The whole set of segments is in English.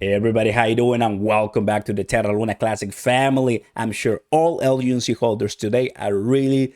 Hey everybody, how you doing? And welcome back to the Terra Luna Classic family. I'm sure all LUNC holders today are really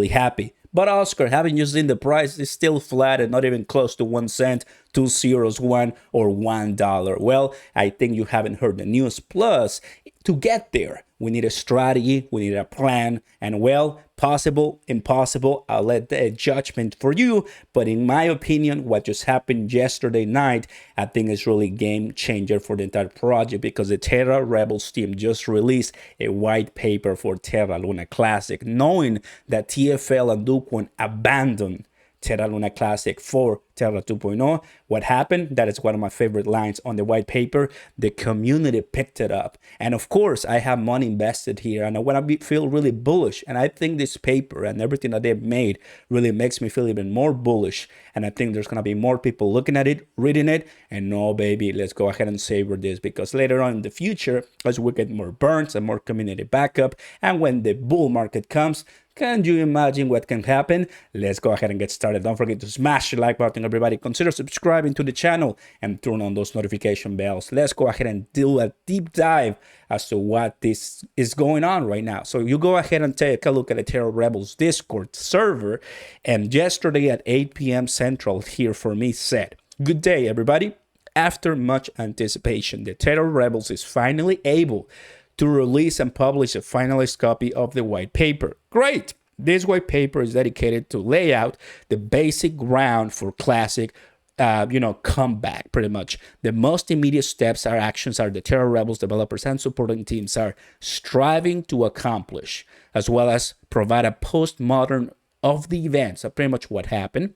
happy. But Oscar, haven't you seen the price? It's still flat and not even close to 1 cent, 2 zeros, 1 or $1. Well, I think you haven't heard the news. Plus, to get there, we need a strategy, we need a plan, and well, possible, impossible, I'll let the judgment for you. But in my opinion, what just happened yesterday night, I think is really game changer for the entire project because the Terra Rebels team just released a white paper for Terra Luna Classic, knowing that TFL and dogecoin abandoned Terra Luna Classic for Terra 2.0. What happened? That is one of my favorite lines on the white paper. The community picked it up. And of course, I have money invested here and I want to feel really bullish. And I think this paper and everything that they've made really makes me feel even more bullish. And I think there's going to be more people looking at it, reading it. And no, baby, let's go ahead and savor this because later on in the future, as we get more burns and more community backup, and when the bull market comes, can you imagine what can happen? Let's go ahead and get started. Don't forget to smash the like button, everybody. Consider subscribing to the channel and turn on those notification bells. Let's go ahead and do a deep dive as to what this is going on right now. So you go ahead and take a look at the Terra Rebels Discord server. And yesterday at 8 p.m. Central here for me said, good day, everybody. After much anticipation, the Terra Rebels is finally able to release and publish a finalized copy of the white paper. Great! This white paper is dedicated to lay out the basic ground for classic, comeback, pretty much. The most immediate steps or actions are the Terra Rebels developers and supporting teams are striving to accomplish, as well as provide a postmodern of the events, so pretty much what happened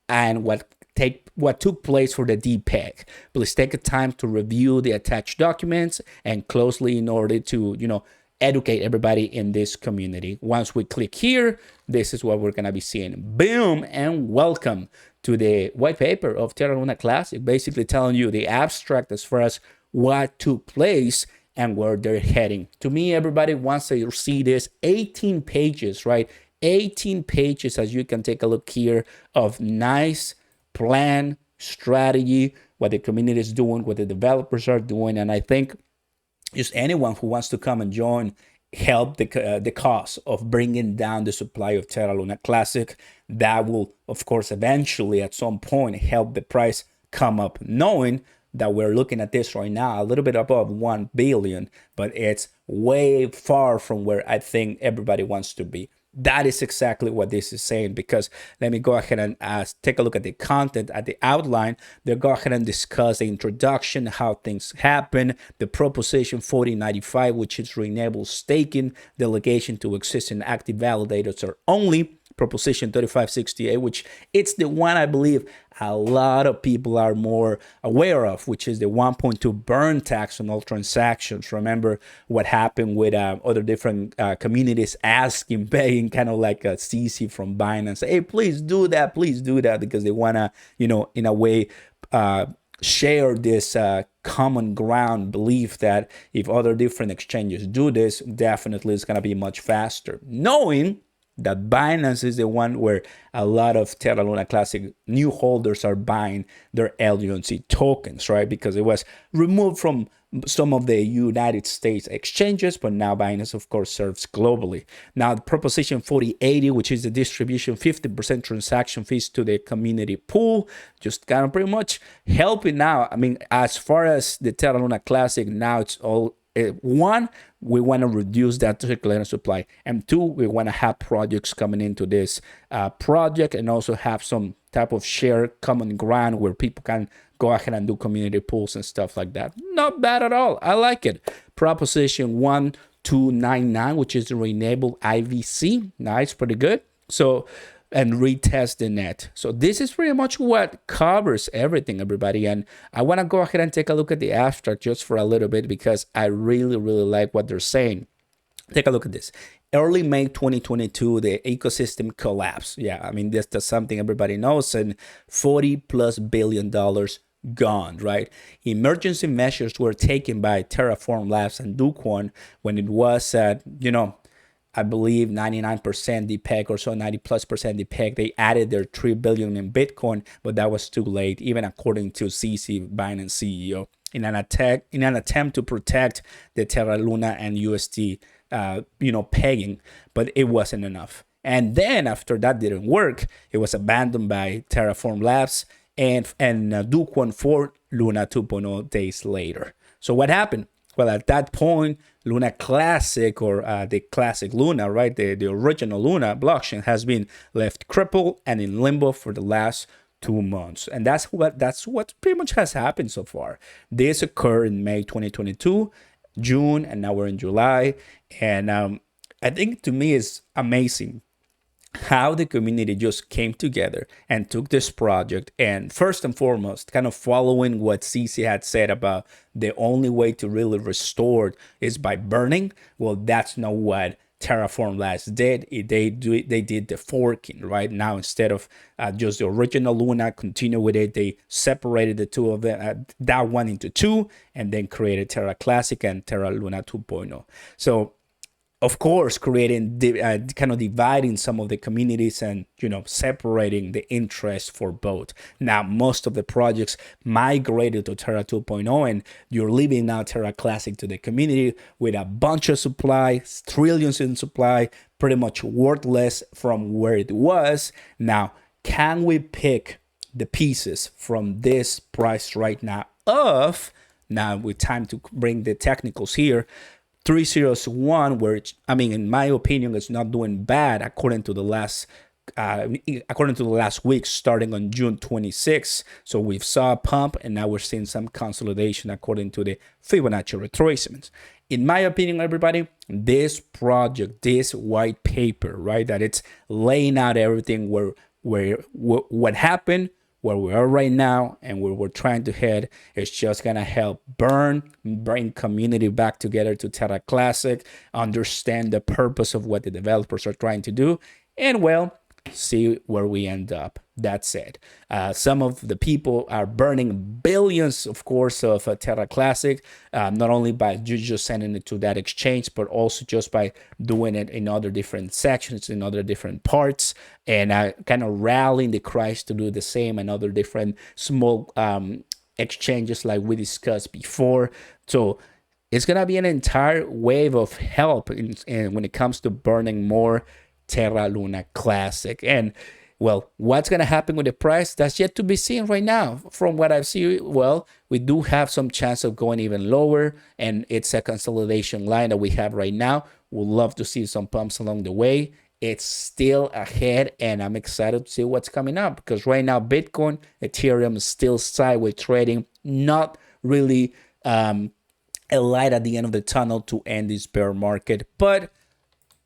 and what took place for the DPEG. Please take a time to review the attached documents and closely in order to, educate everybody in this community. Once we click here, this is what we're going to be seeing. Boom, and welcome to the white paper of Terra Luna Classic, basically telling you the abstract as far as what took place and where they're heading. To me, everybody, once you see this, 18 pages, right? 18 pages, as you can take a look here, of nice plan, strategy, what the community is doing, what the developers are doing. And I think just anyone who wants to come and join, help the cause of bringing down the supply of Terra Luna Classic, that will, of course, eventually at some point help the price come up, knowing that we're looking at this right now a little bit above 1 billion, but it's way far from where I think everybody wants to be. That is exactly what this is saying, because let me go ahead and take a look at the content, at the outline. They'll go ahead and discuss the introduction, how things happen, the proposition 4095, which is re-enable staking, delegation to existing active validators are only, proposition 3568, which it's the one I believe a lot of people are more aware of, which is the 1.2 burn tax on all transactions. Remember what happened with other different communities asking, paying, kind of like a CC from Binance, hey, please do that, because they want to, in a way, share this common ground belief that if other different exchanges do this, definitely it's going to be much faster. Knowing that Binance is the one where a lot of Terra Luna Classic new holders are buying their LUNC tokens, right? Because it was removed from some of the United States exchanges, but now Binance, of course, serves globally. Now, the proposition 4080, which is the distribution 50% transaction fees to the community pool, just kind of pretty much helping out. I mean, as far as the Terra Luna Classic, now it's all one, we want to reduce that circulating supply, and two, we want to have projects coming into this project and also have some type of shared common ground where people can go ahead and do community pools and stuff like that. Not bad at all. I like it. Proposition 1299, which is the re-enable IVC. Nice, pretty good. So, and retest the net. So this is pretty much what covers everything, everybody. And I want to go ahead and take a look at the abstract just for a little bit because I really like what they're saying. Take a look at this. Early May 2022, the ecosystem collapsed. Yeah, I mean, that's something everybody knows, and $40+ billion gone, right? Emergency measures were taken by Terraform Labs and dogecoin when it was at, I believe 99% DPEG or so, 90+% DPEG. They added their 3 billion in Bitcoin, but that was too late, even according to CC, Binance CEO. in an attempt to protect the Terra Luna and USD, pegging, but it wasn't enough. And then after that didn't work, it was abandoned by Terraform Labs and dogecoin for Luna 2.0 days later. So what happened? Well, at that point, Luna Classic, or the classic Luna, right, the original Luna blockchain, has been left crippled and in limbo for the last 2 months. And that's what pretty much has happened so far. This occurred in May 2022, June, and now we're in July. And I think to me it's amazing how the community just came together and took this project, and first and foremost, kind of following what CC had said about the only way to really restore is by burning. Well, that's not what Terraform Labs did. They did the forking. Right now, instead of just the original Luna, continue with it, they separated the two of them, that one into two, and then created Terra Classic and Terra Luna 2.0. So of course, creating kind of dividing some of the communities and separating the interest for both. Now, most of the projects migrated to Terra 2.0, and you're leaving now Terra Classic to the community with a bunch of supply, trillions in supply, pretty much worthless from where it was. Now, can we pick the pieces from this price right now with time to bring the technicals here? 301, which in my opinion is not doing bad according to the last week, starting on June 26th. So we've saw a pump, and now we're seeing some consolidation according to the Fibonacci retracements. In my opinion, everybody, this project, this white paper, right, that it's laying out everything what happened, where we are right now, and where we're trying to head, is just gonna help bring community back together to Terra Classic, understand the purpose of what the developers are trying to do, and see where we end up. That's it. Some of the people are burning billions, of course, of Terra Classic, not only by just sending it to that exchange, but also just by doing it in other different sections, in other different parts, and kind of rallying the crowds to do the same in other different small exchanges like we discussed before. So it's going to be an entire wave of help when it comes to burning more Terra Luna Classic. And what's going to happen with the price? That's yet to be seen right now. From what I've seen, we do have some chance of going even lower, and it's a consolidation line that we have right now. We'd love to see some pumps along the way. It's still ahead, and I'm excited to see what's coming up, because right now Bitcoin, Ethereum is still sideways trading, not really a light at the end of the tunnel to end this bear market. But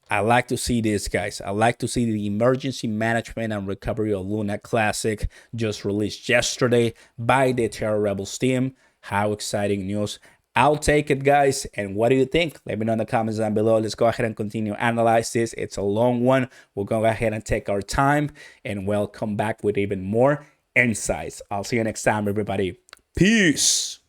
I like to see this, guys. I like to see the emergency management and recovery of Luna Classic just released yesterday by the Terra Rebels team. How exciting news. I'll take it, guys. And what do you think? Let me know in the comments down below. Let's go ahead and continue analyze this. It's a long one. We'll go ahead and take our time, and we'll come back with even more insights. I'll see you next time, everybody. Peace.